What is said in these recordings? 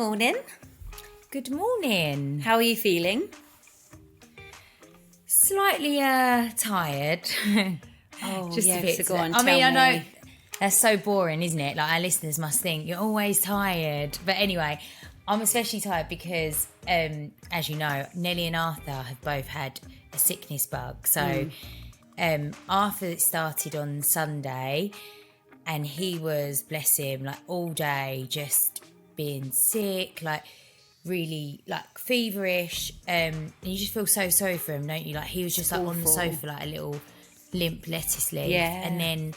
morning. Good morning. How are you feeling? Slightly tired. Just a yeah, bit. so go on, I mean, tell I know me. that's so boring, isn't it? Like our listeners must think you're always tired. But anyway, I'm especially tired because, as you know, Nellie and Arthur have both had a sickness bug. So Arthur started on Sunday and he was, bless him, like all day just being sick, like really like feverish, and you just feel so sorry for him, don't you? Like he was just like on the sofa like a little limp lettuce leaf. Yeah. And then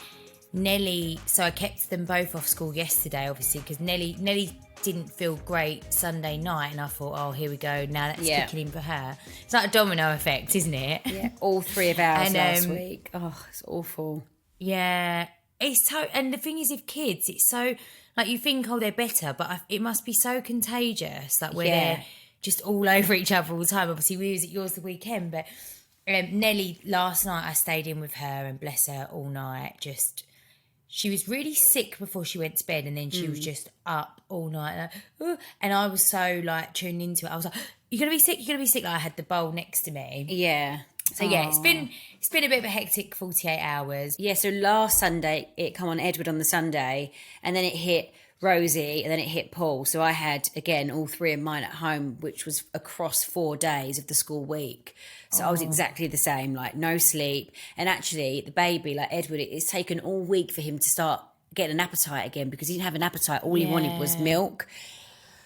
Nellie, so I kept them both off school yesterday obviously because Nellie didn't feel great Sunday night, and I thought, oh, here we go, now that's kicking in for her. It's like a domino effect, isn't it? Yeah, all three of ours last week. Oh, it's awful. Yeah, it's so, and the thing is with kids, it's so, like you think, oh, they're better, but it must be so contagious, like where they're just all over each other all the time. Obviously, we was at yours the weekend, but Nellie, last night I stayed in with her and bless her all night. Just, she was really sick before she went to bed, and then she was just up all night. Like, "Ooh," and I was so like tuned into it. I was like, "You're gonna be sick. You're gonna be sick." Like I had the bowl next to me. Yeah. So yeah, it's been a bit of a hectic 48 hours. Yeah, so last Sunday, it come on Edward on the Sunday, and then it hit Rosie, and then it hit Paul. So I had, again, all three of mine at home, which was across 4 days of the school week. So I was exactly the same, like no sleep. And actually, the baby, like Edward, it's taken all week for him to start getting an appetite again, because he didn't have an appetite. All he wanted was milk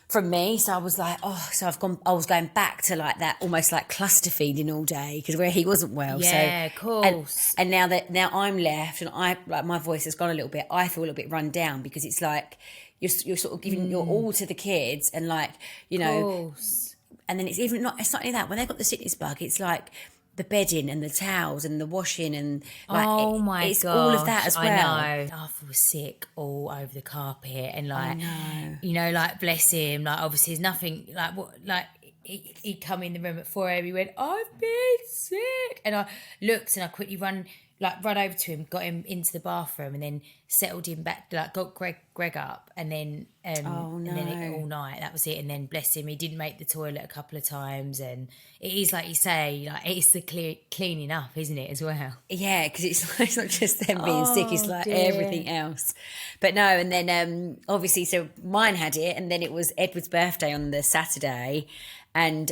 from me. So I was like, I was going back to like that, almost like cluster feeding all day, because where he wasn't well. Yeah, of course. And now I'm left, and I, like, my voice has gone a little bit. I feel a little bit run down, because it's like you're sort of giving your all to the kids, and like, you know, and then it's not only that, when they've got the sickness bug, it's like the bedding and the towels and the washing and like it's all of that as well. I know. Arthur was sick all over the carpet, and like, you know, like bless him, like obviously there's nothing like what, like he'd come in the room at 4 a.m. He went, "I've been sick," and I looked and I quickly run over to him, got him into the bathroom, and then settled him back, like got Greg up, and then and then all night, that was it. And then bless him, he didn't make the toilet a couple of times, and it is like you say, like it's the cleaning up, isn't it, as well? Yeah, because it's not just them being sick, it's like everything else. But no, and then obviously, so mine had it, and then it was Edward's birthday on the Saturday, and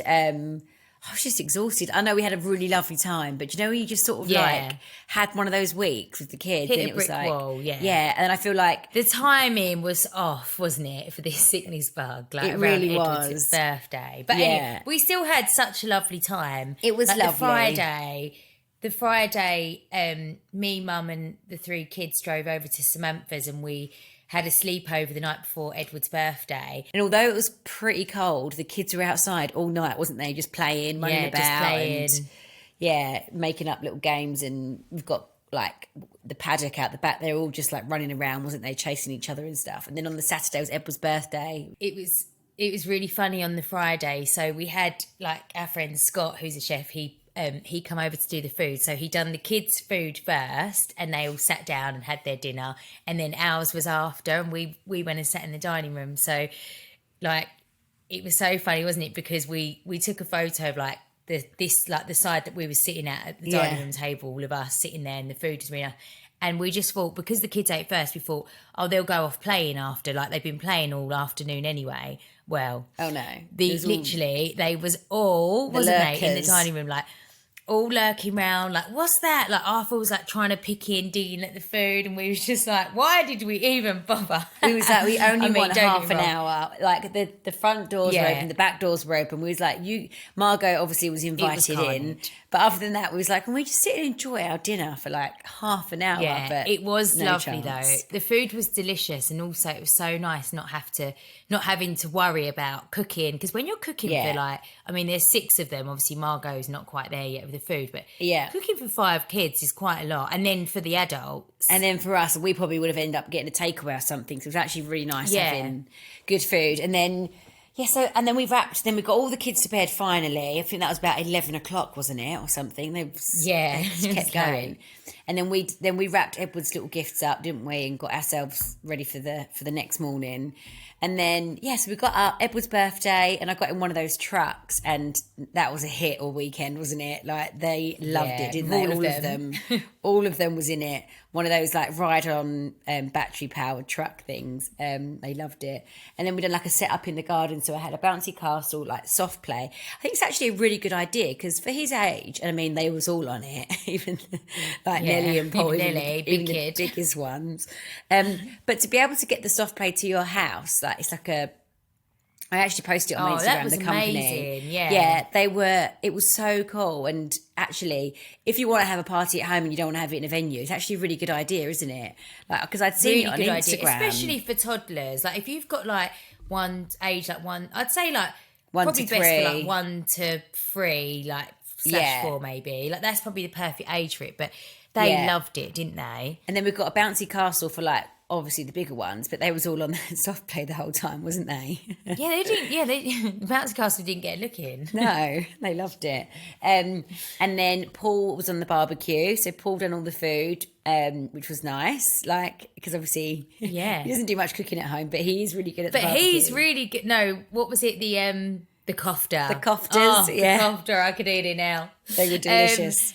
I was just exhausted. I know we had a really lovely time, but you know, you just sort of like had one of those weeks with the kids, Hit and a it was brick like, wall, yeah. and then I feel like the timing was off, wasn't it, for this sickness bug? Like, it really Edward's was. birthday, but anyway, we still had such a lovely time. It was like lovely. The Friday, me, Mum, and the 3 kids drove over to Samantha's, and we had a sleepover the night before Edward's birthday. And although it was pretty cold, the kids were outside all night, wasn't they? Just playing, running about, just playing. And making up little games. And we've got like the paddock out the back. They're all just like running around, wasn't they? Chasing each other and stuff. And then on the Saturday was Edward's birthday. It was really funny on the Friday. So we had like our friend Scott, who's a chef. He come over to do the food. So he done the kids' food first, and they all sat down and had their dinner, and then ours was after, and we went and sat in the dining room. So like it was so funny, wasn't it? Because we took a photo of like the side that we were sitting at the dining room table, all of us sitting there, and the food was really nice. And we just thought, because the kids ate first, we thought, oh, they'll go off playing after, like they've been playing all afternoon anyway. Well, oh no, they was all, wasn't they, in the dining room, like all lurking around, like, what's that? Like, Arthur was like trying to pick in, digging at the food, and we was just like, why did we even bother? We was like, we only want half an hour. Like the front doors were open, the back doors were open. We was like, Margot obviously was invited in, but other than that, we was like, can we just sit and enjoy our dinner for like half an hour? Yeah, but it was lovely chance. though. The food was delicious, and also it was so nice not having to worry about cooking, because when you're cooking for like, I mean, there's 6 of them. Obviously, Margot's not quite there yet with the food, but cooking for 5 kids is quite a lot. And then for the adults, and then for us, we probably would have ended up getting a takeaway or something. So it was actually really nice having good food. And then and then we wrapped. Then we got all the kids to bed finally. I think that was about 11 o'clock, wasn't it, or something? They just kept going. And then we wrapped Edward's little gifts up, didn't we, and got ourselves ready for the next morning. And then so we got up Edward's birthday, and I got in one of those trucks, and that was a hit all weekend, wasn't it? Like they loved it, didn't they? All of them. All of them was in it. One of those like ride on battery powered truck things. They loved it. And then we done like a setup in the garden, so I had a bouncy castle, like soft play. I think it's actually a really good idea because for his age, and I mean they was all on it, even like Nelly and Paul, even Nelly, big kid, the biggest ones. But to be able to get the soft play to your house, like it's like a. I actually posted it on Instagram. That was the company, amazing. Yeah, yeah, they were. It was so cool. And actually, if you want to have a party at home and you don't want to have it in a venue, it's actually a really good idea, isn't it? Like because I'd seen it on Instagram, especially for toddlers. Like if you've got like one age, like one, I'd say like 1 probably to best 3. for like 1 to 3, like /4 maybe. Like that's probably the perfect age for it. But they loved it, didn't they? And then we've got a bouncy castle for like obviously the bigger ones, but they was all on the soft play the whole time, wasn't they? Yeah, they didn't. Yeah, the bouncy castle didn't get a look in. No, they loved it. And then Paul was on the barbecue, so Paul done all the food, which was nice. Like because obviously, he doesn't do much cooking at home, but he is really good at. But he's really good. No, what was it? The kofta. The koftas, the kofta. I could eat it now. They were delicious.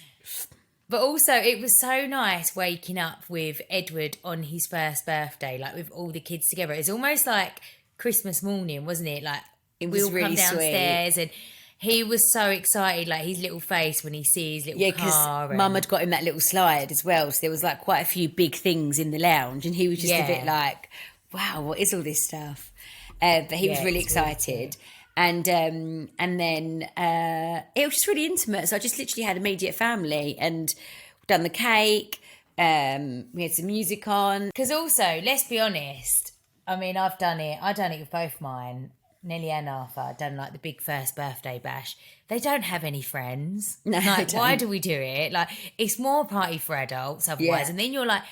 But also, it was so nice waking up with Edward on his first birthday, like with all the kids together. It's almost like Christmas morning, wasn't it? Like we all really come downstairs and he was so excited, like his little face when he sees his little car. Because Mum had got him that little slide as well. So there was like quite a few big things in the lounge and he was just a bit like, wow, what is all this stuff? But he was really excited. And then it was just really intimate. So I just literally had immediate family and done the cake. We had some music on. Because also, let's be honest. I mean, I've done it. I done it with both mine, Nelly and Arthur. I've done like the big first birthday bash. They don't have any friends. No, like why do we do it? Like it's more a party for adults otherwise. And then you're like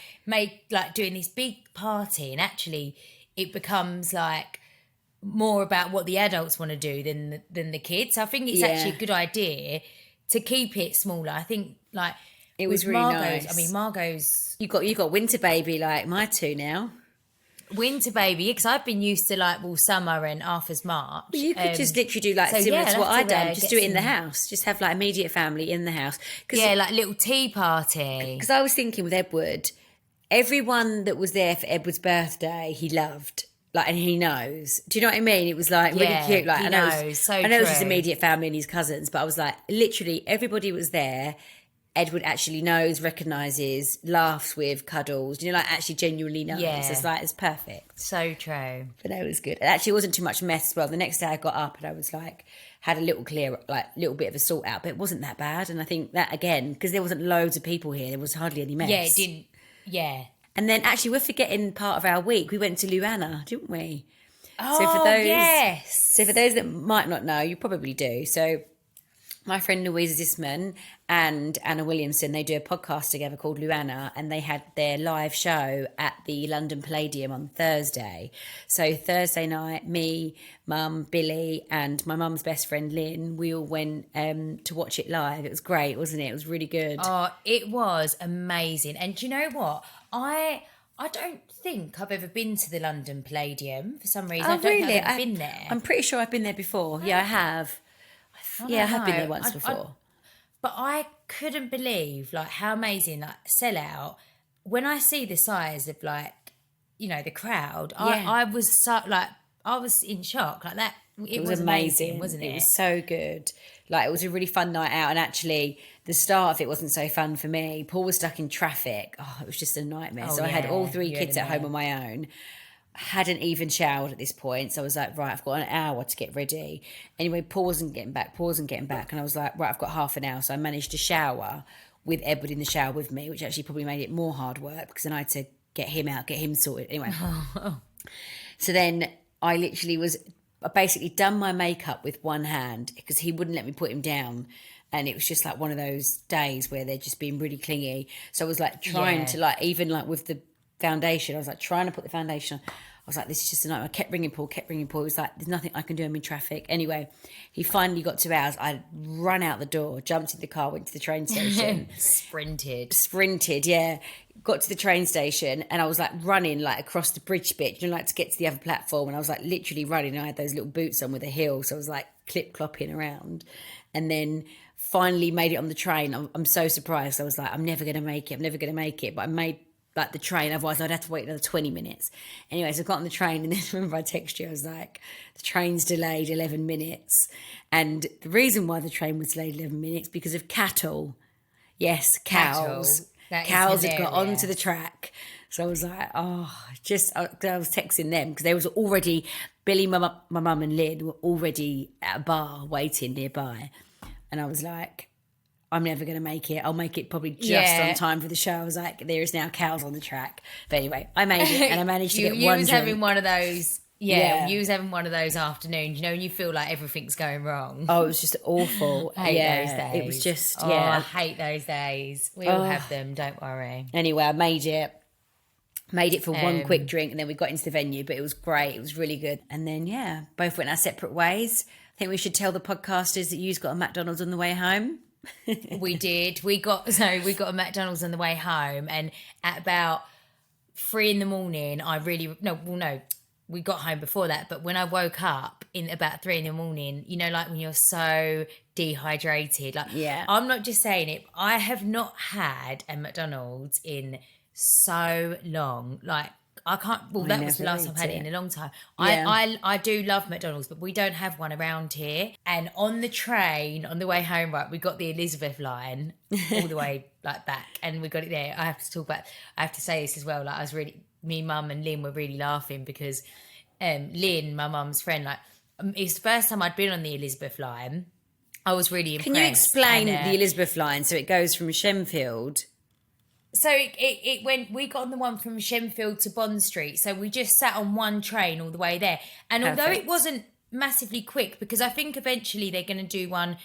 doing this big party, and actually it becomes like more about what the adults want to do than the kids. I think it's actually a good idea to keep it smaller. I think like it was really Margot's, nice. I mean, Margot's you got winter baby like my two now. Winter baby, because I've been used to like summer and Arthur's March. Well, you could just literally do like similar to what I done. Just do it in the house. Just have like immediate family in the house. Like little tea party. Because I was thinking with Edward, everyone that was there for Edward's birthday, he loved. Like, and he knows. Do you know what I mean? It was like really cute. Like, he knows. I know it was his immediate family and his cousins, but I was like, literally everybody was there. Edward actually knows, recognises, laughs with, cuddles. You know, like actually genuinely knows. Yeah. It's like it's perfect. So true. But no, it was good. It actually wasn't too much mess as well. The next day I got up and I was like, had a little little bit of a sort out, but it wasn't that bad. And I think that again, because there wasn't loads of people here, there was hardly any mess. Yeah, it didn't. Yeah. And then actually we're forgetting part of our week. We went to LuAnna, didn't we? Oh, yes. So for those that might not know, you probably do. So my friend Louisa Zisman and Anna Williamson, they do a podcast together called LuAnna, and they had their live show at the London Palladium on Thursday. So Thursday night, me, Mum, Billie, and my mum's best friend Lynn, we all went to watch it live. It was great, wasn't it? It was really good. Oh, it was amazing. And do you know what? I don't think I've ever been to the London Palladium for some reason. Oh, I don't think really? I've ever been there. I'm pretty sure I've been there before. Yeah, I have. I have been there once before. But I couldn't believe like how amazing, like sellout. When I see the size of like, you know, the crowd, I was so like, I was in shock like that. It was amazing, wasn't it? It was so good. Like it was a really fun night out, and actually the start of it wasn't so fun for me. Paul was stuck in traffic. Oh, it was just a nightmare. So I had all 3 kids at home on my own. Hadn't even showered at this point, so I was like, right, I've got an hour to get ready. Anyway, Paul wasn't getting back, and I was like, right, I've got half an hour. So I managed to shower with Edward in the shower with me, which actually probably made it more hard work because then I had to get him out, get him sorted. Anyway, so then I basically done my makeup with one hand because he wouldn't let me put him down. And it was just like one of those days where they're just being really clingy. So I was like trying to like, even like with the foundation, I was like trying to put the foundation on. I was like, this is just a nightmare. I kept ringing Paul. He was like, there's nothing I can do. I'm in traffic. Anyway, he finally got to ours. I run out the door, jumped in the car, went to the train station. Sprinted, yeah. Got to the train station and I was like running like across the bridge bit, like to get to the other platform. And I was like literally running. I had those little boots on with a heel. So I was like clip-clopping around. And then finally made it on the train. I'm so surprised. I was like, I'm never going to make it. But I made like the train, otherwise I'd have to wait another 20 minutes. Anyway, so I got on the train and then remember I texted you, I was like, the train's delayed 11 minutes. And the reason why the train was delayed 11 minutes, because of cattle. Yes, cows. Cows had got onto the track. So I was like, I was texting them because there was already, Billie, my mum and Lynn were already at a bar waiting nearby. And I was like, I'm never going to make it. I'll make it probably just on time for the show. I was like, there is now cows on the track. But anyway, I made it and I managed to get one drink. Having one of those, you was having one of those afternoons, when you feel like everything's going wrong. Oh, it was just awful. I hate those days. It was just, I hate those days. We all have them, don't worry. Anyway, I made it. Made it for one quick drink and then we got into the venue, but it was great. It was really good. And then, both went our separate ways. I think we should tell the podcasters that you've got a McDonald's on the way home. We did. We got a McDonald's on the way home, and at about 3 a.m, we got home before that. But when I woke up in about 3 a.m, like when you're so dehydrated, I'm not just saying it. I have not had a McDonald's in so long. Like I can't. Well, that was the last time I've had it in a long time. Yeah. I do love McDonald's, but we don't have one around here. And on the train, on the way home, we got the Elizabeth line all the way back, and we got it there. I have to say this as well. Me, Mum, and Lynn were really laughing because Lynn, my mum's friend, it's the first time I'd been on the Elizabeth line. I was really impressed. Can you explain the Elizabeth line? So it goes from Shenfield. So it went, we got on the one from Shenfield to Bond Street. So we just sat on one train all the way there. And although it wasn't massively quick, because I think eventually they're going to do one,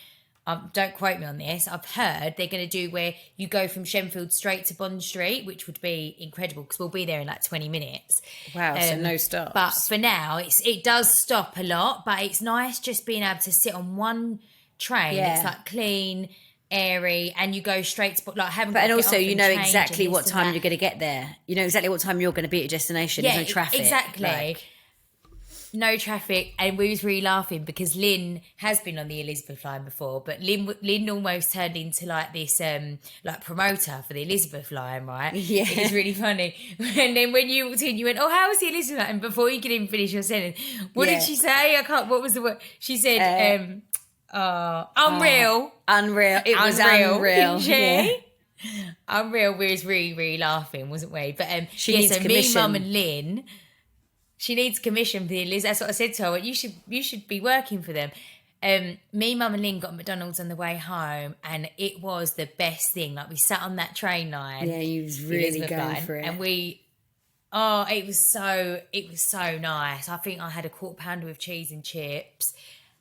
don't quote me on this, I've heard they're going to do where you go from Shenfield straight to Bond Street, which would be incredible because we'll be there in 20 minutes. Wow, so no stops. But for now, it does stop a lot, but it's nice just being able to sit on one train. Yeah. It's clean, airy, and you go straight to and also you know exactly what time you're going to get there. You know exactly what time you're going to be at your destination. There's no traffic. Exactly. No traffic. And we was really laughing because Lynn has been on the Elizabeth line before, but Lynn almost turned into this promoter for the Elizabeth line, right? Yeah. It was really funny. And then when you walked in, you went, "Oh, how was the Elizabeth line?" And before you could even finish your sentence, what did she say? What was the word? She said, unreal. Unreal. It was unreal. Yeah. Unreal. We was really, really laughing, wasn't we? But she needs commission. Me, Mum, and Lynn. She needs commission for the Elizabeth. That's what I said to her. You should be working for them. Me, Mum, and Lynn got McDonald's on the way home, and it was the best thing. We sat on that train line. Yeah, you was really going for it, and it was so nice. I think I had a quarter pounder with cheese and chips.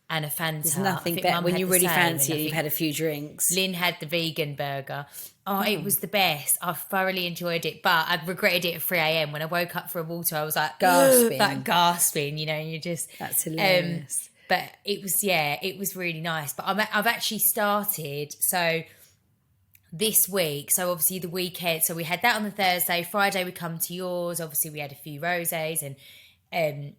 And a Fanta. There's nothing better when you really fancy it. You've had a few drinks. Lynn had the vegan burger. It was the best. I thoroughly enjoyed it, but I regretted it at 3 a.m. when I woke up for a water. I was gasping. You just that's hilarious. But it was really nice. But I've actually started this week. So obviously the weekend. So we had that on the Thursday. Friday we come to yours. Obviously we had a few rosés, and then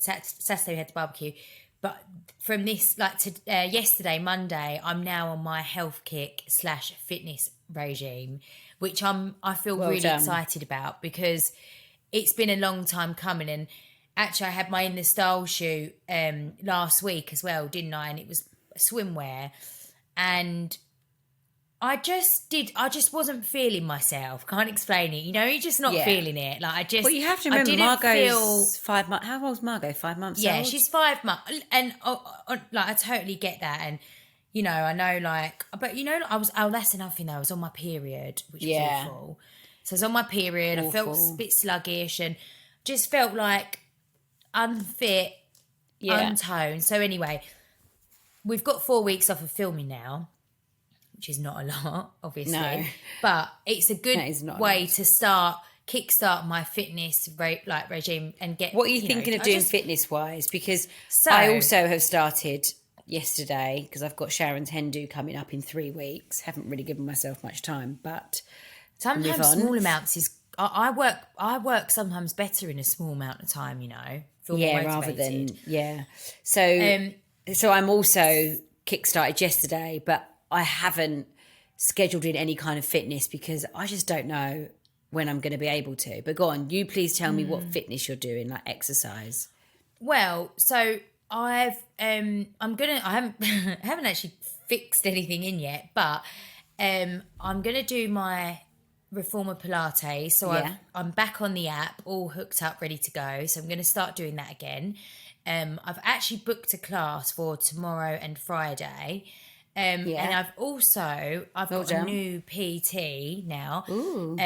Saturday we had the barbecue. But from this, yesterday, Monday, I'm now on my health kick / fitness regime, which I feel really excited about because it's been a long time coming. And actually, I had my In the Style shoot last week as well, didn't I? And it was swimwear. And I just wasn't feeling myself. Can't explain it. You're just not feeling it. Well, you have to remember, Margot's 5 months. How old's Margot? 5 months old? Yeah, she's 5 months. And, I totally get that. And, I know, that's another thing, though. I was on my period, which was awful. So I was on my period. Awful. I felt a bit sluggish and just felt unfit, untoned. So anyway, we've got 4 weeks off of filming now, which is not a lot, obviously. No. But it's a good way to start kickstart my fitness regime and get. What are you thinking of doing fitness-wise? Because I also have started yesterday, because I've got Sharon's hen do coming up in 3 weeks. Haven't really given myself much time, but sometimes small amounts is. I work sometimes better in a small amount of time. Feel more motivated. So I'm also kickstarted yesterday, but I haven't scheduled in any kind of fitness because I just don't know when I'm going to be able to. But go on, you please tell me what fitness you're doing, like exercise. Well, so I haven't I haven't actually fixed anything in yet, but I'm gonna do my Reformer Pilates. So I'm back on the app, all hooked up, ready to go. So I'm gonna start doing that again. I've actually booked a class for tomorrow and Friday. And I've got a new PT now. Ooh.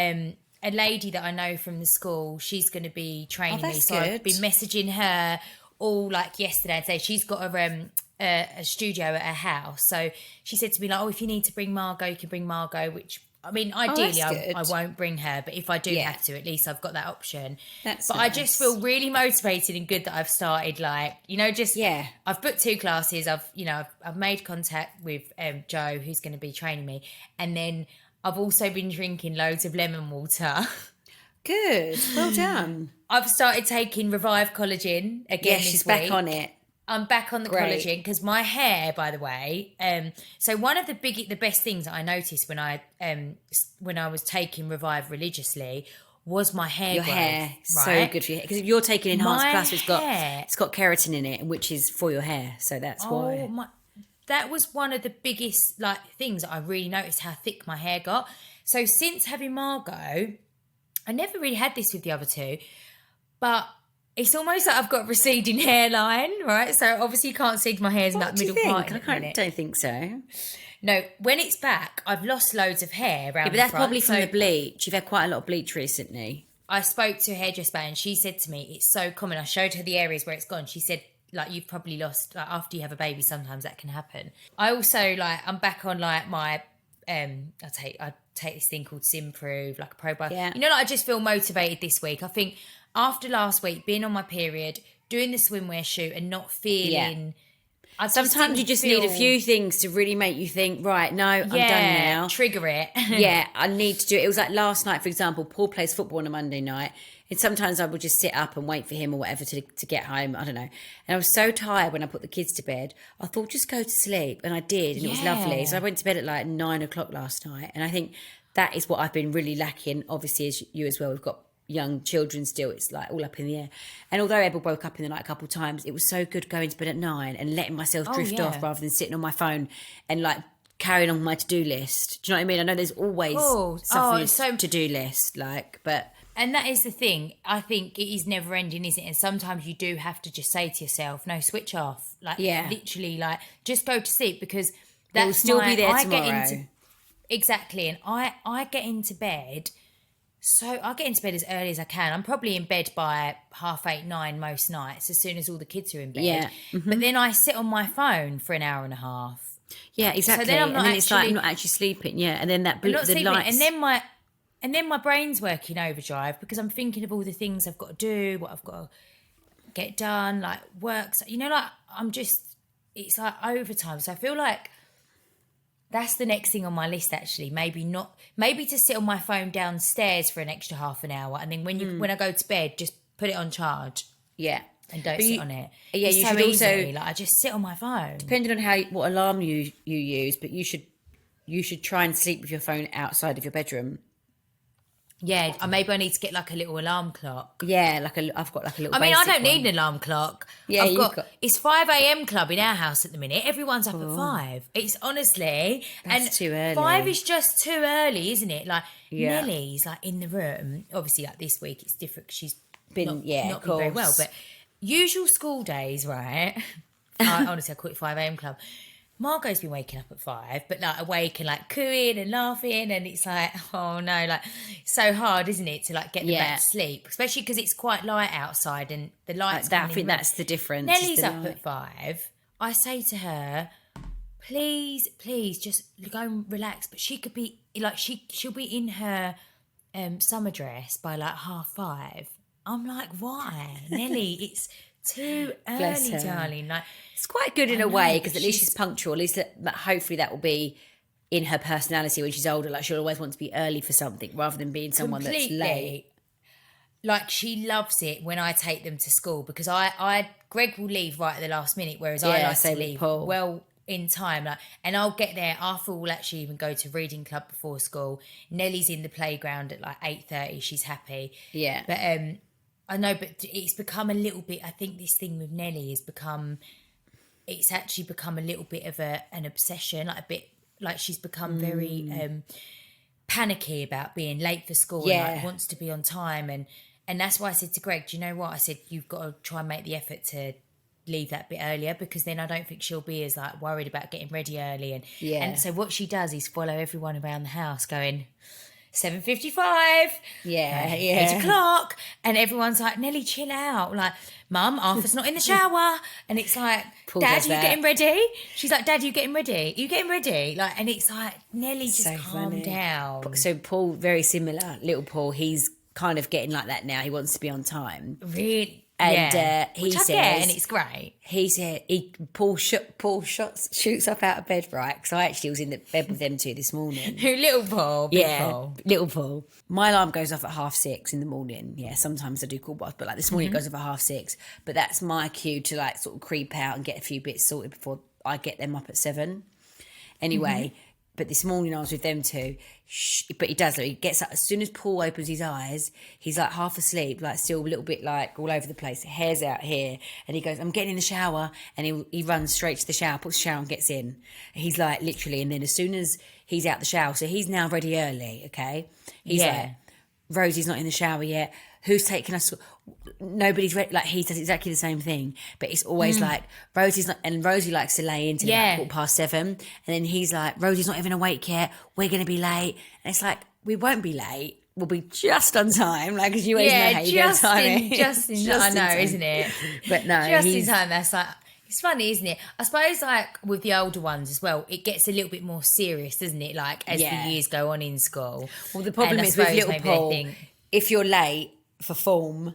A lady that I know from the school, she's going to be training me. So good. I've been messaging her all like yesterday and say she's got a studio at her house. So she said to me like, oh, if you need to bring Margot, you can bring Margot, which I mean, ideally I won't bring her, but if I do have to, at least I've got that option. But nice. I just feel really motivated and good that I've started I've booked 2 classes. I've made contact with Joe, who's going to be training me. And then I've also been drinking loads of lemon water. Good. Well done. I've started taking Revive Collagen again this week. She's back on it. I'm back on the collagen because my hair, by the way. So one of the best things that I noticed when I was taking Revive religiously was my hair. Your growth, hair, right? So good for your hair because you're taking Enhanced Plus. It's got keratin in it, which is for your hair. So that's why. That was one of the biggest things that I really noticed how thick my hair got. So since having Margot, I never really had this with the other 2, but it's almost like I've got a receding hairline, right? So obviously you can't see my hair's in that middle part. I don't think so. No, when it's back, I've lost loads of hair around but that's probably from the bleach. You've had quite a lot of bleach recently. I spoke to a hairdresser and she said to me, it's so common. I showed her the areas where it's gone. She said, you've probably lost, after you have a baby, sometimes that can happen. I also, I'm back on, my, I take this thing called Simprove, like a probiotic. Yeah. I just feel motivated this week. I think after last week, being on my period, doing the swimwear shoot and not feeling... Sometimes you just need a few things to really make you think, right, no, I'm done now. Trigger it. I need to do it. It was like last night, for example, Paul plays football on a Monday night. And sometimes I would just sit up and wait for him or whatever to get home. I don't know. And I was so tired when I put the kids to bed. I thought, just go to sleep. And I did. And it was lovely. So I went to bed at 9 o'clock last night. And I think that is what I've been really lacking. Obviously, as you as well, we've got young children still. It's all up in the air. And although Ebba woke up in the night a couple of times, it was so good going to bed at 9 and letting myself drift off rather than sitting on my phone and carrying on my to-do list. Do you know what I mean? I know there's always something to-do list, but... And that is the thing. I think it is never ending, isn't it? And sometimes you do have to just say to yourself, no, switch off. Literally, just go to sleep because that will still be there tomorrow. Exactly. And I get into bed... So I get into bed as early as I can. I'm probably in bed by 8:30, 9 most nights, as soon as all the kids are in bed. Yeah. Mm-hmm. But then I sit on my phone for an hour and a half. Yeah, exactly. So then I'm not actually sleeping. Yeah, and then lights. And then my brain's working overdrive because I'm thinking of all the things I've got to do, what I've got to get done, work. So, it's like overtime. So I feel like that's the next thing on my list, actually. Maybe to sit on my phone downstairs for an extra half an hour, and then when I go to bed, just put it on charge. Yeah, and don't sit on it. Yeah, it's you so should easy. also I just sit on my phone. Depending on what alarm you use, but you should try and sleep with your phone outside of your bedroom. Yeah, maybe I need to get a little alarm clock. Yeah, I've got a little. I mean, I don't need an alarm clock. Yeah, it's 5 a.m. club in our house at the minute. Everyone's up at 5. It's honestly that's too early. 5 is just too early, isn't it? Nellie's in the room. Obviously, this week it's different because she's not been very well. But usual school days, right? Honestly, I call it 5 a.m. club. Margot's been waking up at 5, but awake and cooing and laughing, and it's oh no, so hard, isn't it, to get them back to sleep, especially because it's quite light outside and the lights. I think that's the difference. Nellie's up at 5. I say to her, please, just go and relax. But she could be she'll be in her summer dress by like 5:30. I'm like, why? Nelly, it's too Bless early, her. darling. Like, It's quite good in I a know, way but because at least she's punctual. At least hopefully that will be in her personality when she's older. Like she'll always want to be early for something rather than being someone that's late. Like, she loves it when I take them to school, because Greg will leave right at the last minute, whereas I Yeah, like same to with leave Paul. well in time. Like, and I'll get there. Arthur will actually even go to reading club before school. Nellie's in the playground at like 8:30. She's happy. Yeah. But I know, but it's become a little bit. I think this thing with Nellie it's actually become a little bit of an obsession, like a bit like she's become very panicky about being late for school and like wants to be on time, and that's why I said to Greg, do you know what? I said, you've got to try and make the effort to leave that bit earlier, because then I don't think she'll be as like worried about getting ready early. And so what she does is follow everyone around the house going 7:55, Yeah, 8 o'clock, and everyone's like, Nelly, chill out. Like, Mum, Arthur's not in the shower, and it's like, Paul Dad, does are you that. getting ready? She's like, Dad, are you getting ready? Are you getting ready? Like, and it's like, Nelly, just So calm funny. down. So Paul, very similar. Little Paul, he's kind of getting like that now. He wants to be on time. Really? And yeah. he Which I says, get, and it's great. he said, Paul shoots up out of bed, right? Because I actually was in the bed with them two this morning. Who, little Paul? Big Yeah, Paul. little Paul. My alarm goes off at 6:30 in the morning. Yeah, sometimes I do call baths, but like this morning it goes off at 6:30. But that's my cue to like sort of creep out and get a few bits sorted before I get them up at 7. Anyway, but this morning I was with them two. But he does, he gets up as soon as Paul opens his eyes. He's like half asleep, like still a little bit like all over the place, hair's out here, and he goes, I'm getting in the shower, and he runs straight to the shower, puts the shower on, gets in. He's like literally, and then as soon as he's out the shower, so he's now ready early, okay, he's like, Rosie's not in the shower yet, who's taking us? Nobody's ready. Like, he does exactly the same thing, but it's always like Rosie's not, and Rosie likes to lay into about 7:15, and then he's like, Rosie's not even awake yet, we're going to be late. And it's like, we won't be late, we'll be just on time, like, because you always know how you get time. Just in I know, isn't it? But no, just in time. That's like, it's funny, isn't it? I suppose, like, with the older ones as well, it gets a little bit more serious, doesn't it? Like, as the years go on in school. Well, the problem is with little Paul, if you're late for form,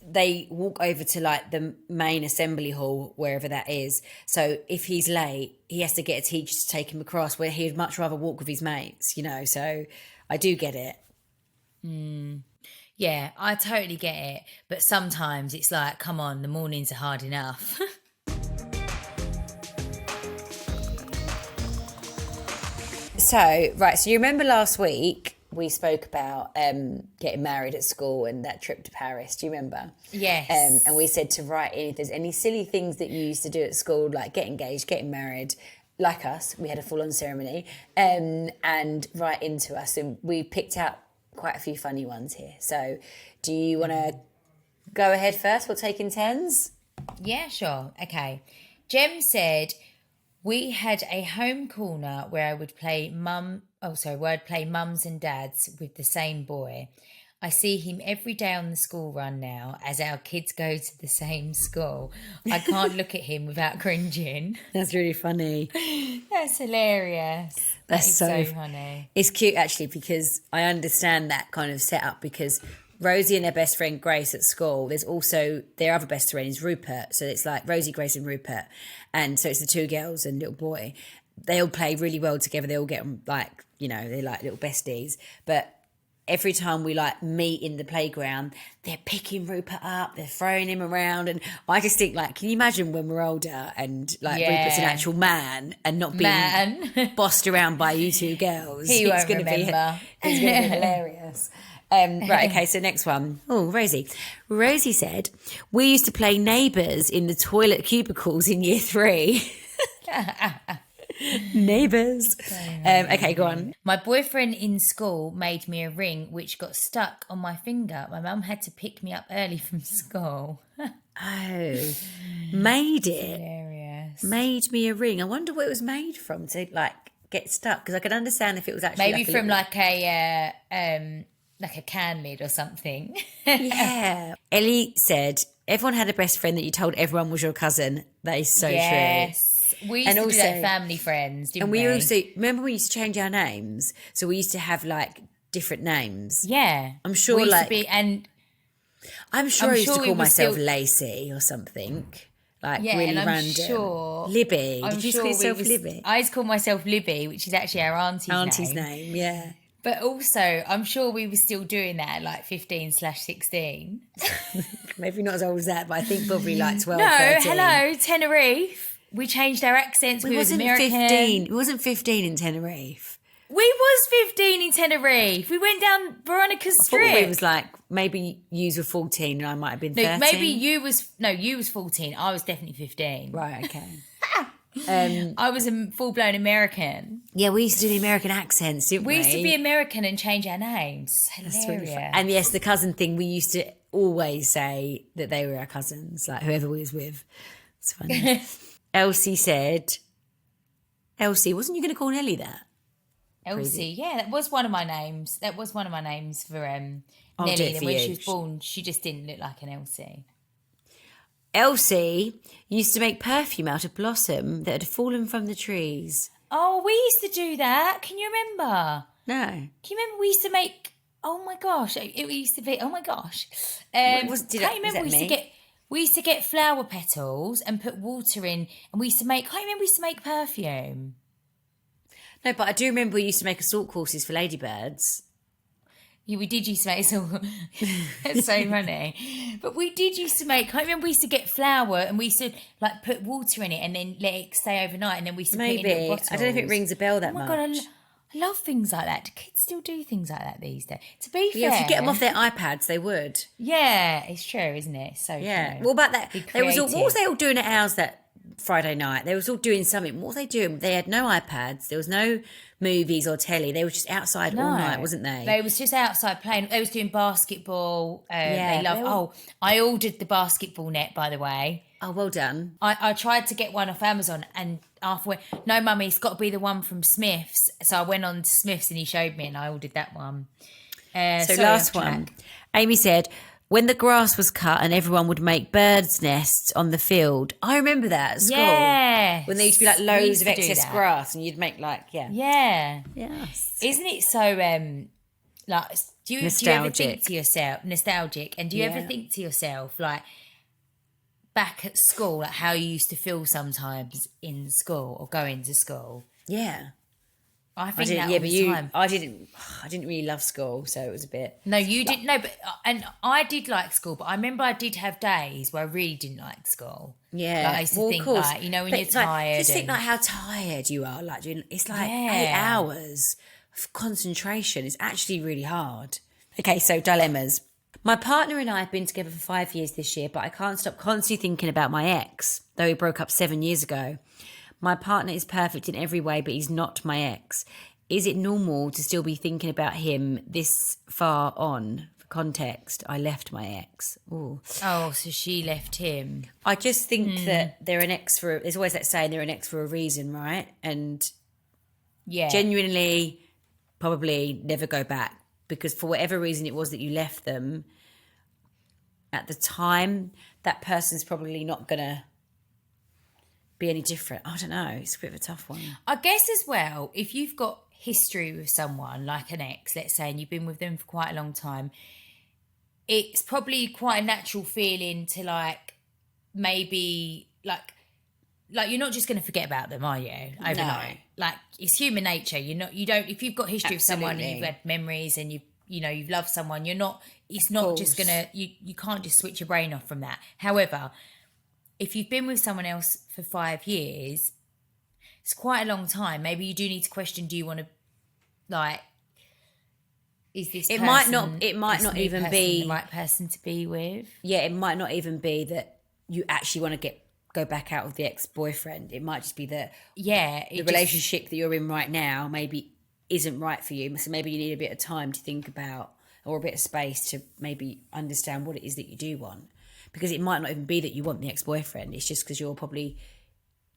they walk over to like the main assembly hall, wherever that is. So if he's late, he has to get a teacher to take him across, where he'd much rather walk with his mates, you know. So I do get it. Yeah, I totally get it. But sometimes it's like, come on, the mornings are hard enough. So, right, so you remember last week we spoke about getting married at school and that trip to Paris. Do you remember? Yes. And we said to write in if there's any silly things that you used to do at school, like get engaged, getting married, like us. We had a full-on ceremony, and write into us. And we picked out quite a few funny ones here. So do you want to go ahead first? We'll take in tens. Yeah, sure. Okay. Jem said, we had a home corner where I would play where I'd play mums and dads with the same boy. I see him every day on the school run now, as our kids go to the same school. I can't look at him without cringing. That's really funny. That's hilarious. That's so funny. It's cute, actually, because I understand that kind of setup, because Rosie and her best friend Grace at school, there's also their other best friend is Rupert. So it's like Rosie, Grace and Rupert. And so it's the two girls and little boy. They all play really well together. They all get like, you know, they're like little besties. But every time we like meet in the playground, they're picking Rupert up, they're throwing him around. And I just think, like, can you imagine when we're older and like Rupert's an actual man and not being bossed around by you two girls? He won't remember. It's going to be hilarious. Right, okay, so next one. Oh, Rosie. Rosie said, we used to play neighbours in the toilet cubicles in year 3. Neighbours. Okay, go on. My boyfriend in school made me a ring which got stuck on my finger. My mum had to pick me up early from school. Oh, made it. Hilarious. Made me a ring. I wonder what it was made from to like get stuck, because I could understand if it was actually maybe like from like a can lid or something. Yeah. Ellie said, everyone had a best friend that you told everyone was your cousin. That is so true. We used to do that family friends, didn't we? And we also, remember we used to change our names? So we used to have like different names. Yeah. I'm sure, We used like, to be, and I'm sure I used to we call were myself still- Lacey or something. Like, yeah, really and I'm random. sure Libby. I'm Did you sure call we yourself was, Libby? I used to call myself Libby, which is actually our Auntie's name, yeah. But also, I'm sure we were still doing that at like 15/16. Maybe not as old as that, but I think probably like 12, No, 13. hello, Tenerife. We changed our accents. We was wasn't American. 15. We wasn't 15 in Tenerife. We was 15 in Tenerife. We went down Veronica's I thought Strip. we was like, maybe yous were 14 and I might have been 13. No, maybe you was 14. I was definitely 15. Right, okay. I was a full-blown American. Yeah, we used to do the American accents, didn't we? We used to be American and change our names. That's Hilarious. really fun. And yes, the cousin thing, we used to always say that they were our cousins, like whoever we was with. It's funny. Elsie said, Elsie, wasn't you going to call Nelly that? Elsie, yeah, that was one of my names. That was one of my names for I'll do Nelly. it And for when you. she was born, she just didn't look like an Elsie. Elsie used to make perfume out of blossom that had fallen from the trees. Oh, we used to do that. Can you remember? No. Can you remember we used to make? Oh my gosh, it used to be. Oh my gosh, Did can't you was remember that we used to me? get? We used to get flower petals and put water in, and we used to make. Can't you remember we used to make perfume? No, but I do remember we used to make assault courses for ladybirds. Yeah, we did used to make so. It's so funny, but we did used to make. Can't you remember we used to get flour and we used to like put water in it and then let it stay overnight, and then we used to put it in Maybe. little bottles. I don't know if it rings a bell that Oh my much. god, I love things like that. Do kids still do things like that these days? To be fair, Yeah, if you get them off their iPads, they would. yeah, it's true, isn't it? So Yeah. true. What about that? Be What was creative. they all doing at ours that Friday night? They was all doing something. What were they doing? They had no iPads. There was no movies or telly. They were just outside all night, wasn't they? They was just outside playing. They was doing basketball. Yeah, They love. they were- Oh, I ordered the basketball net, by the way. Oh, well done. I tried to get one off Amazon, and after went, no, mummy, it's got to be the one from Smith's. So I went on to Smith's, and he showed me, and I ordered that one. So sorry, last off track. one. Amy said, when the grass was cut and everyone would make birds' nests on the field. I remember that at school. Yes. When there used to be like We loads used of to do excess that. grass and you'd make like, yeah. Yeah. Yes. Isn't it so like do you ever Nostalgic. think to yourself nostalgic, and do you ever Yeah. think to yourself like back at school, like how you used to feel sometimes in school or going to school? Yeah. I I think didn't, that yeah, all but the time. I didn't really love school, so it was a bit. No, you didn't. No, but and I did like school, but I remember I did have days where I really didn't like school. Yeah, Like, I used to well, of think course. like, you know, when But you're it's like, tired. just think and- like how tired you are. Like it's like Yeah. 8 hours of concentration. It's actually really hard. Okay, so dilemmas. My partner and I have been together for 5 years this year, but I can't stop constantly thinking about my ex, though we broke up 7 years ago. My partner is perfect in every way, but he's not my ex. Is it normal to still be thinking about him this far on? For context, I left my ex. Ooh. Oh, so she left him. I just think that they're an ex for. There's always that saying they're an ex for a reason, right? And Yeah. genuinely, probably never go back because for whatever reason it was that you left them at the time, that person's probably not gonna be any different. I don't know. It's a bit of a tough one. I guess as well, if you've got history with someone like an ex, let's say, and you've been with them for quite a long time, it's probably quite a natural feeling to like maybe like you're not just going to forget about them, are you? Overnight, like it's human nature. You don't. If you've got history with someone and Absolutely. you've had memories and you've loved someone, you're not. It's not just course. gonna. You can't just switch your brain off from that. However, if you've been with someone else for 5 years, it's quite a long time. Maybe you do need to question, do you want to, like, is this It person, might not- it might this not new even person be- the right person to be with? Yeah, it might not even be that you actually want to go back out with the ex-boyfriend. It might just be that Yeah. the relationship that you're in right now maybe isn't right for you. So maybe you need a bit of time to think about or a bit of space to maybe understand what it is that you do want. Because it might not even be that you want the ex-boyfriend. It's just because you're probably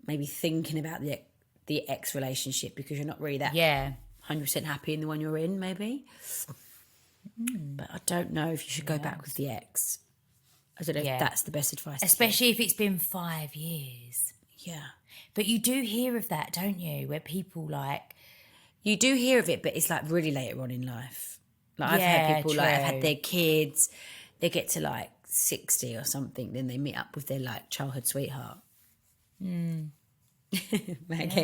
maybe thinking about the ex-relationship because you're not really that Yeah. 100% happy in the one you're in, maybe. But I don't know if you should go back with the ex. I don't know Yeah. if that's the best advice. to give. Especially if it's been 5 years. Yeah. But you do hear of that, don't you? Where people like, You do hear of it, but it's like really later on in life. Like I've heard Yeah, people like have had true. their kids, they get to like 60 or something, then they meet up with their like childhood sweetheart. Okay,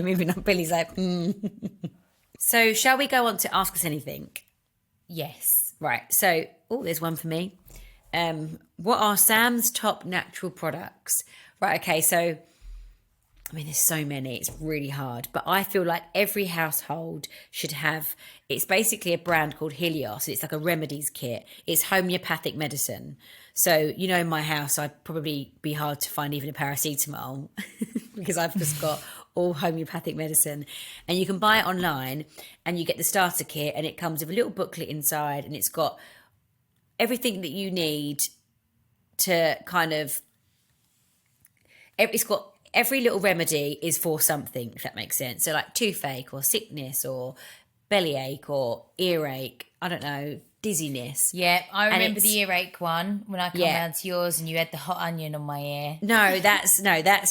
moving on. Billy's like, So shall we go on to ask us anything? Yes. Right. So, there's one for me. What are Sam's top natural products? Right. Okay. So, I mean, there's so many. It's really hard, but I feel like every household should have. It's basically a brand called Helios. It's like a remedies kit. It's homeopathic medicine. So, in my house, I'd probably be hard to find even a paracetamol because I've just got all homeopathic medicine. And you can buy it online, and you get the starter kit, and it comes with a little booklet inside, and it's got everything that you need to kind of. It's got every little remedy is for something, if that makes sense. So like toothache or sickness or bellyache or earache, I don't know, dizziness. Yeah, I remember it's- the earache one when I come Yeah. round to yours and you had the hot onion on my ear. No, that's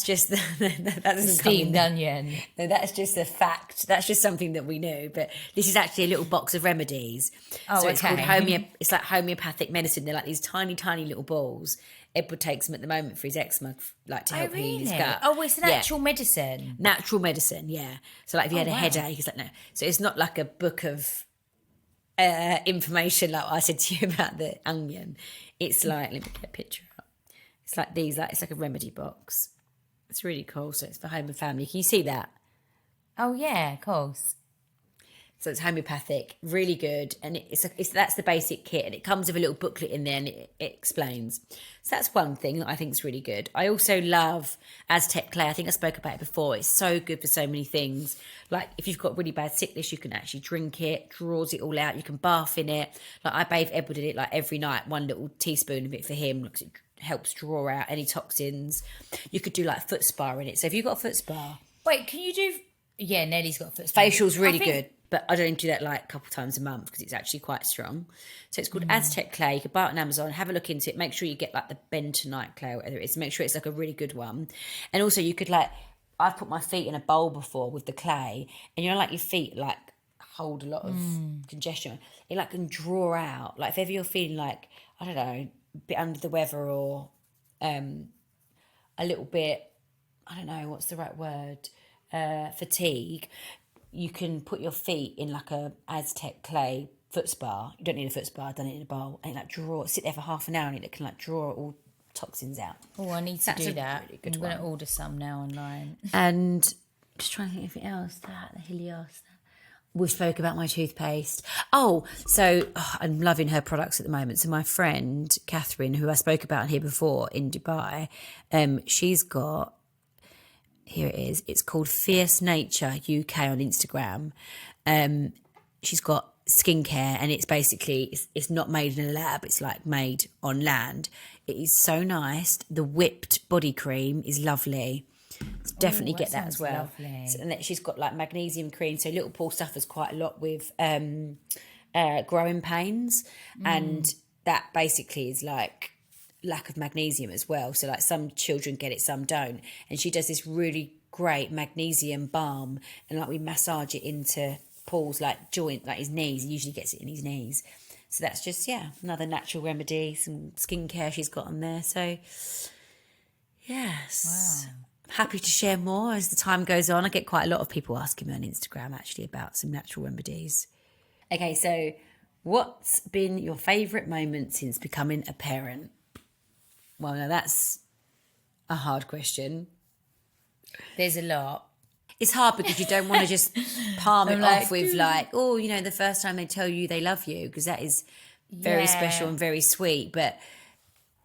just that doesn't come in Steamed there. onion. No, that's just a fact. That's just something that we knew. But this is actually a little box of remedies. Oh, so it's called okay. It's like homeopathic medicine. They're like these tiny, tiny little balls. Edward takes them at the moment for his eczema, like to help heal his gut. Oh, it's an Yeah. actual medicine. Natural medicine, yeah. So like if you had a wow. headache, it's like no. So it's not like a book of information like I said to you about the onion. It's like, let me get a picture up. It's like these, like it's like a remedy box. It's really cool. So it's for home and family. Can you see that? Oh, yeah, of course. So it's homeopathic, really good, and that's the basic kit, and it comes with a little booklet in there, and it explains. So that's one thing that I think is really good. I also love Aztec clay. I think I spoke about it before. It's so good for so many things. Like if you've got really bad sickness, you can actually drink it. Draws it all out. You can bath in it. Like I bathe Edward in it like every night. One little teaspoon of it for him because it helps draw out any toxins. You could do like foot spa in it. So if you've got a foot spa, Wait, can you do... Yeah, Nellie's got a foot spa. facial's really I think- good. But I don't do that like a couple times a month because it's actually quite strong. So it's called Aztec clay. You can buy it on Amazon. Have a look into it. Make sure you get like the bentonite clay or whatever it is. Make sure it's like a really good one. And also you could like, I've put my feet in a bowl before with the clay, and like your feet like hold a lot of congestion. It like can draw out. Like if ever you're feeling like, I don't know, a bit under the weather or a little bit, I don't know, what's the right word? Fatigue. You can put your feet in like a Aztec clay foot spa. You don't need a foot spa. I've done it in a bowl, and like sit there for half an hour, and it can like draw all toxins out. Oh, I need to That's do a that. really good I'm going to one. order some now online. And just trying to think of anything else. The Helios. We spoke about my toothpaste. I'm loving her products at the moment. So my friend Catherine, who I spoke about here before in Dubai, she's got. Here it is. It's called Fierce Nature UK on Instagram. She's got skincare, and it's basically it's not made in a lab. It's like made on land. It is so nice. The whipped body cream is lovely. So definitely that get that as sounds well. lovely. And then she's got like magnesium cream. So little Paul suffers quite a lot with growing pains, and that basically is like lack of magnesium as well. So like some children get it, some don't. And she does this really great magnesium balm, and like we massage it into Paul's like joint, like his knees. He usually gets it in his knees. So that's just another natural remedy, some skincare she's got on there. So yes. Wow. Happy to share more as the time goes on. I get quite a lot of people asking me on Instagram actually about some natural remedies. Okay, so what's been your favourite moment since becoming a parent? Well, now that's a hard question. There's a lot. It's hard because you don't want to just palm it I'm off like, with like, the first time they tell you they love you, because that is very Yeah. special and very sweet. But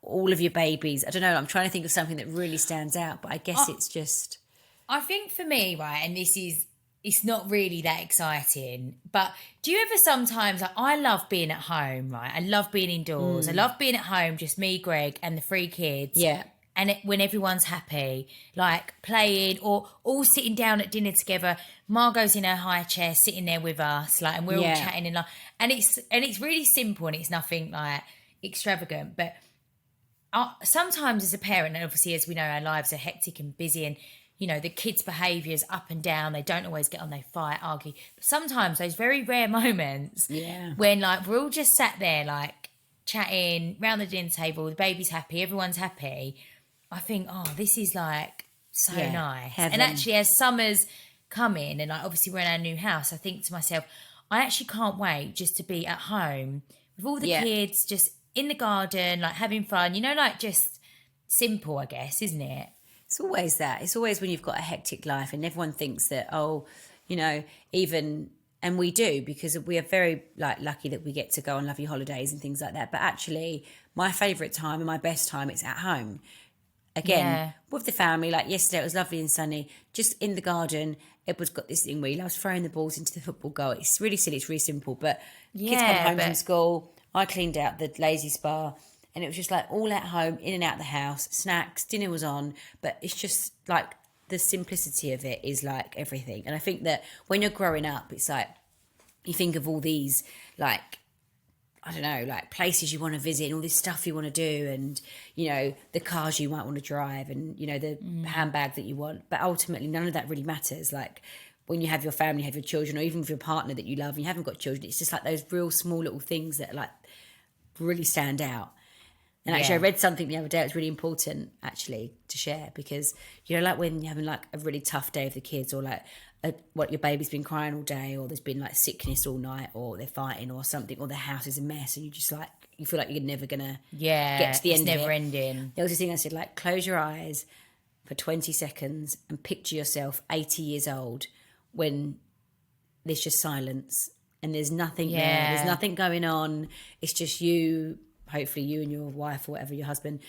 all of your babies, I don't know, I'm trying to think of something that really stands out, but I guess it's just... I think for me, right, and it's not really that exciting, but do you ever sometimes, like, I love being at home, right? I love being indoors. I love being at home, just me, Greg, and the 3 kids. Yeah. And when everyone's happy, like playing or all sitting down at dinner together. Margot's in her high chair, sitting there with us, like, and we're all chatting and like, and it's really simple and it's nothing like extravagant. But sometimes as a parent, and obviously as we know, our lives are hectic and busy, and you know, the kids' behaviours up and down. They don't always get on, they fight, argue. But sometimes those very rare moments when like we're all just sat there like chatting round the dinner table, the baby's happy, everyone's happy. I think, oh, this is like so nice. Heaven. And actually, as summer's come in and like obviously we're in our new house, I think to myself, I actually can't wait just to be at home with all the kids, just in the garden, like having fun, you know, like just simple, I guess, isn't it? It's always that. It's always when you've got a hectic life and everyone thinks that, oh, you know, even, and we do, because we are very like lucky that we get to go on lovely holidays and things like that. But actually, my favourite time and my best time, it's at home. Again, with the family, like yesterday, it was lovely and sunny, just in the garden. Edward's got this thing where he loves throwing the balls into the football goal. It's really silly, it's really simple. But kids come home from school, I cleaned out the lazy spa, and it was just like all at home, in and out the house, snacks, dinner was on. But it's just like the simplicity of it is like everything. And I think that when you're growing up, it's like you think of all these like, I don't know, like places you want to visit and all this stuff you want to do, and, you know, the cars you might want to drive, and, you know, the handbag that you want. But ultimately, none of that really matters. Like when you have your family, have your children, or even with your partner that you love and you haven't got children, it's just like those real small little things that like really stand out. And actually, I read something the other day. It was really important, actually, to share, because, you know, like when you're having like a really tough day with the kids, or like what your baby's been crying all day, or there's been like sickness all night, or they're fighting or something, or the house is a mess, and you just like, you feel like you're never gonna get to the end of it. It's never ending. There was this thing I said, like, close your eyes for 20 seconds and picture yourself 80 years old when there's just silence and there's nothing there. There's nothing going on. It's just you, hopefully you and your wife or whatever, your husband,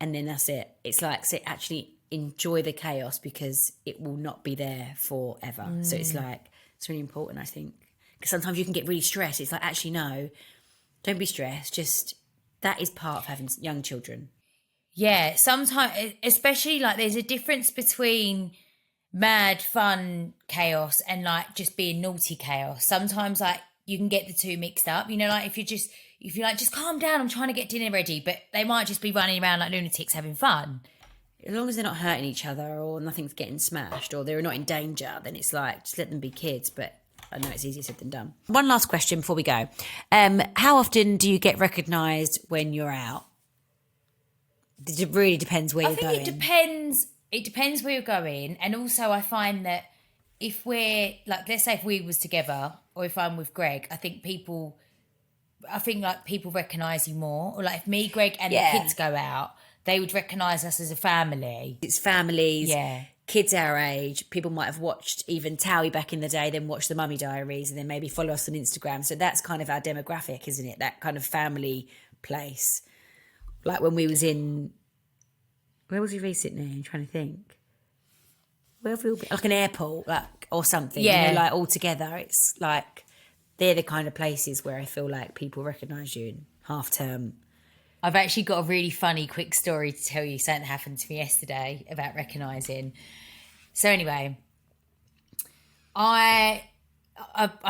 and then that's it. It's like, so actually enjoy the chaos, because it will not be there forever. So it's like, it's really important, I think, because sometimes you can get really stressed. It's like, actually, no, don't be stressed. Just, that is part of having young children. Yeah, sometimes, especially like there's a difference between mad fun chaos and like just being naughty chaos. Sometimes like you can get the two mixed up, you know, like if you're like, just calm down, I'm trying to get dinner ready, but they might just be running around like lunatics having fun. As long as they're not hurting each other, or nothing's getting smashed, or they're not in danger, then it's like, just let them be kids. But I know it's easier said than done. One last question before we go. How often do you get recognised when you're out? It really depends where you're going. I think it depends. It depends where you're going. And also I find that if we're, like, let's say if we was together, or if I'm with Greg, I think like people recognise you more. Or like if me, Greg and the kids go out, they would recognise us as a family. It's families, kids our age. People might have watched even Towie back in the day, then watched the Mummy Diaries, and then maybe follow us on Instagram. So that's kind of our demographic, isn't it? That kind of family place. Like when we was in, where was we recently? I'm trying to think. Where have we all been? Like an airport, like, or something. You know, like all together. It's like, they're the kind of places where I feel like people recognise you in half term. I've actually got a really funny quick story to tell you, something that happened to me yesterday about recognising. So anyway, I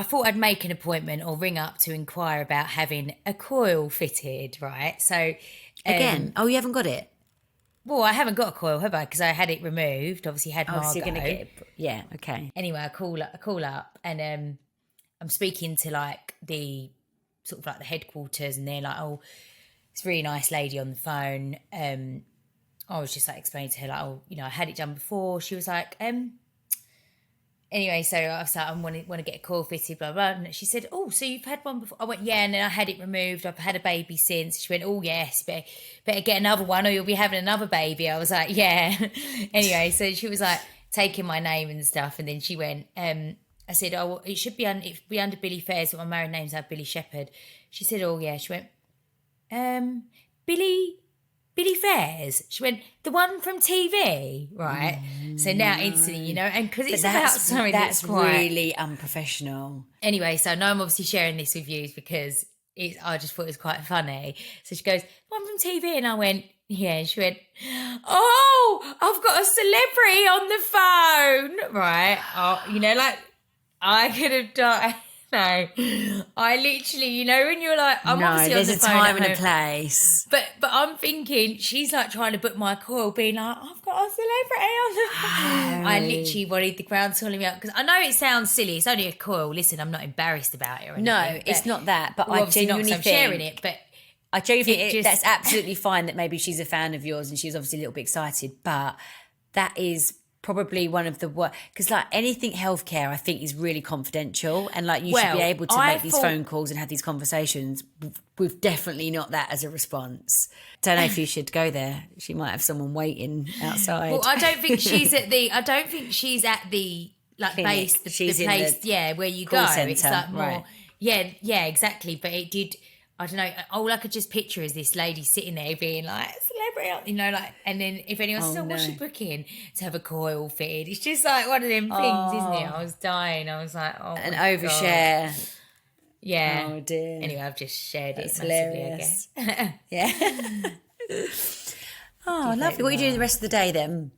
thought I'd make an appointment or ring up to inquire about having a coil fitted, right? So again, you haven't got it? Well, I haven't got a coil, have I? Because I had it removed. Obviously, had Margot. So you're gonna get it? Yeah, okay. Anyway, I call up, and I'm speaking to like the sort of like the headquarters, and they're like, oh, it's a really nice lady on the phone. I was just like explaining to her, like, oh, you know, I had it done before. She was like, anyway, so I was like, I want to get a coil fitted, blah, blah. And she said, oh, so you've had one before? I went, yeah, and then I had it removed. I've had a baby since. She went, oh, yes, better get another one or you'll be having another baby. I was like, yeah. Anyway, so she was like taking my name and stuff. And then she went, I said, oh, well, it should be under Billie Fairs, but my married name's now Billie Shepherd. She said, oh, yeah. She went, Billie Fairs. She went, the one from TV, right? So now instantly, you know, and because it's about something that's quite really unprofessional. Anyway, so now I'm obviously sharing this with you because I just thought it was quite funny. So she goes, one from TV, and I went, yeah. And she went, oh, I've got a celebrity on the phone, right? Oh, you know, like I could have died. No, I literally, you know, when you're like, I'm No, obviously there's on a the phone time at and a home, place. but I'm thinking she's like trying to book my call, being like, I've got a celebrity on the phone. I literally wanted the ground to me up because I know it sounds silly. It's only a call. Listen, I'm not embarrassed about it or anything. No, it's not that. But I obviously not, 'cause genuinely I'm think sharing it. But I genuinely think it just- that's absolutely fine that maybe she's a fan of yours and she's obviously a little bit excited. But that is probably one of the what, because like anything healthcare I think is really confidential, and like you should be Well, able to I make these thought- phone calls and have these conversations with definitely not that as a response. Don't know if you should go there. She might have someone waiting outside. Well, I don't think she's at the. I don't think she's at the like Clinic. base. The She's in place, the yeah, where you call go. It's centre, like more. right. Yeah, exactly. But it did. I don't know. All I could just picture is this lady sitting there being like celebrity, you know, like. And then if anyone says, "What's she booking to have a coil fitted?" It's just like one of them things, isn't it? I was dying. I was like, "Oh, An my overshare. God. Yeah. Oh dear. Anyway, I've just shared That's it massively, hilarious. I guess. Yeah. Oh, lovely. What are you doing the rest of the day then?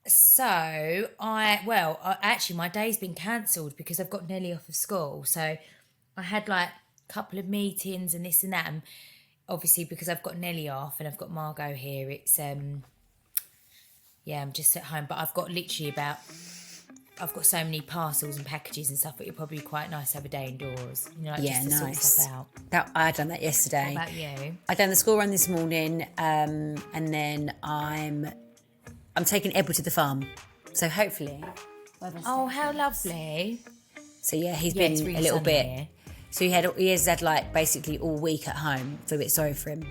So actually my day's been cancelled because I've got Nelly off of school. So I had like a couple of meetings and this and that, and obviously because I've got Nelly off and I've got Margot here, it's I'm just at home. But I've got so many parcels and packages and stuff. But it'd probably be quite nice to have a day indoors. You know, like just to sort stuff out. I had done that yesterday. What about you? I done the school run this morning, and then I'm taking Edward to the farm. So hopefully. Oh, how lovely! So yeah, he's Yeah, it's been really a little sunny bit. here. So he has had like basically all week at home. I feel a bit sorry for him,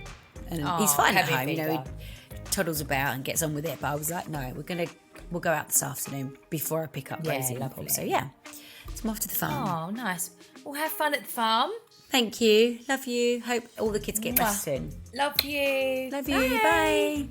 and he's fine at cabin home. You know, he fever. toddles about and gets on with it. But I was like, no, we'll go out this afternoon before I pick up Yeah, Rosie and Paul. lovely. So yeah, so I'm off to the farm. Oh, nice. Well, have fun at the farm. Thank you, love you. Hope all the kids get better soon. Love you. Love you. Bye.